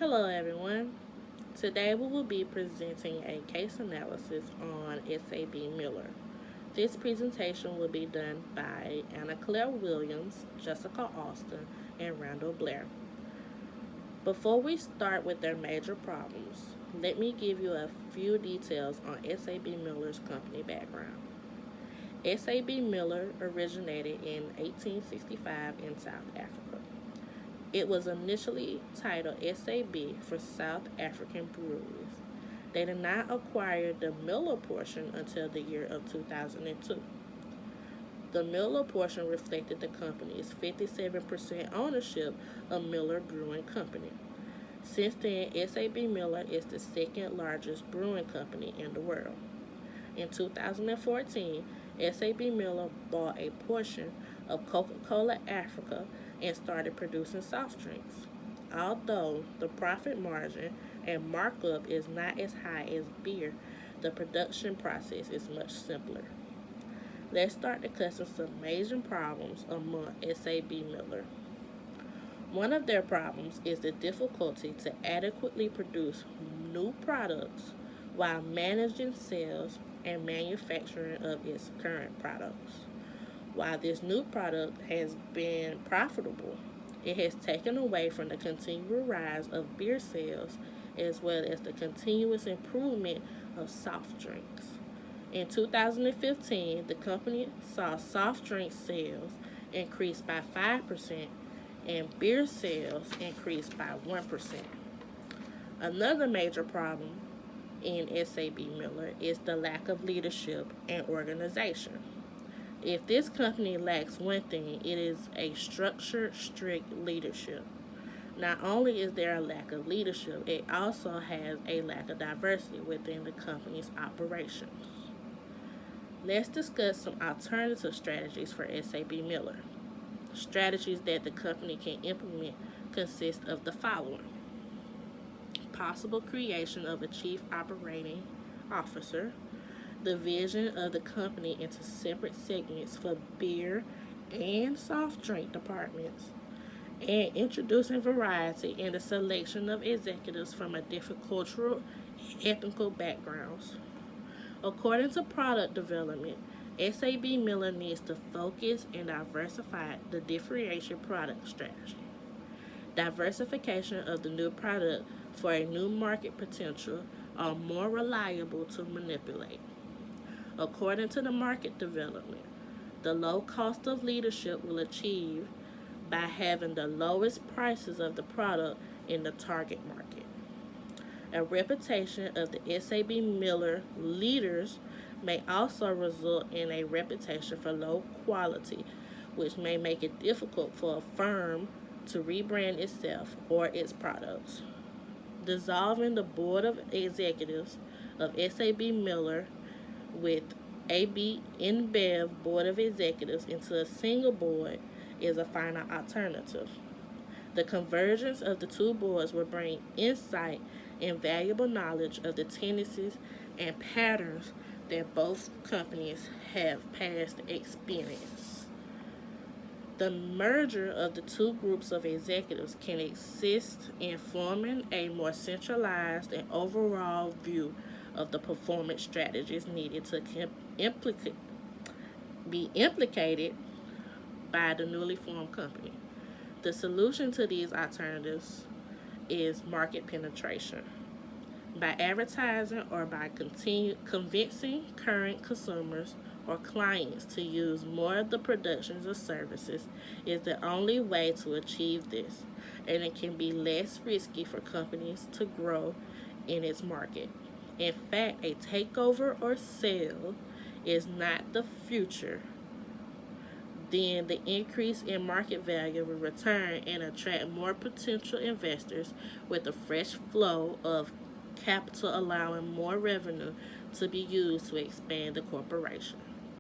Hello, everyone. Today we will be presenting a case analysis on SABMiller. This presentation will be done by Anna Claire Williams, Jessica Austin, and Randall Blair. Before we start with their major problems, let me give you a few details on SABMiller's company background. SABMiller originated in 1865 in South Africa. It was initially titled SAB for South African Breweries. They did not acquire the Miller portion until the year of 2002. The Miller portion reflected the company's 57% ownership of Miller Brewing Company. Since then, SABMiller is the second largest brewing company in the world. In 2014, SABMiller bought a portion of Coca-Cola Africa and started producing soft drinks. Although the profit margin and markup is not as high as beer, the production process is much simpler. Let's start discussing some major problems among SABMiller. One of their problems is the difficulty to adequately produce new products while managing sales and manufacturing of its current products. While this new product has been profitable, it has taken away from the continual rise of beer sales as well as the continuous improvement of soft drinks. In 2015, the company saw soft drink sales increase by 5% and beer sales increased by 1%. Another major problem in SABMiller is the lack of leadership and organization. If this company lacks one thing, it is a structured, strict leadership. Not only is there a lack of leadership, it also has a lack of diversity within the company's operations. Let's discuss some alternative strategies for SABMiller. Strategies that the company can implement consist of the following: possible creation of a chief operating officer, division of the company into separate segments for beer and soft drink departments, and introducing variety in the selection of executives from a different cultural and ethnical backgrounds. According to product development, SABMiller needs to focus and diversify the differentiation product strategy. Diversification of the new product for a new market potential are more reliable to manipulate. According to the market development, the low cost of leadership will achieve by having the lowest prices of the product in the target market. A reputation of the SABMiller leaders may also result in a reputation for low quality, which may make it difficult for a firm to rebrand itself or its products. Dissolving the board of executives of SABMiller with AB InBev board of executives into a single board is a final alternative. The convergence of the two boards will bring insight and valuable knowledge of the tendencies and patterns that both companies have past experience. The merger of the two groups of executives can assist in forming a more centralized and overall view of the performance strategies needed to be implicated by the newly formed company. The solution to these alternatives is market penetration. By advertising or by convincing current consumers or clients to use more of the productions or services is the only way to achieve this, and it can be less risky for companies to grow in its market. In fact, a takeover or sale is not the future. Then the increase in market value will return and attract more potential investors with a fresh flow of capital, allowing more revenue to be used to expand the corporation.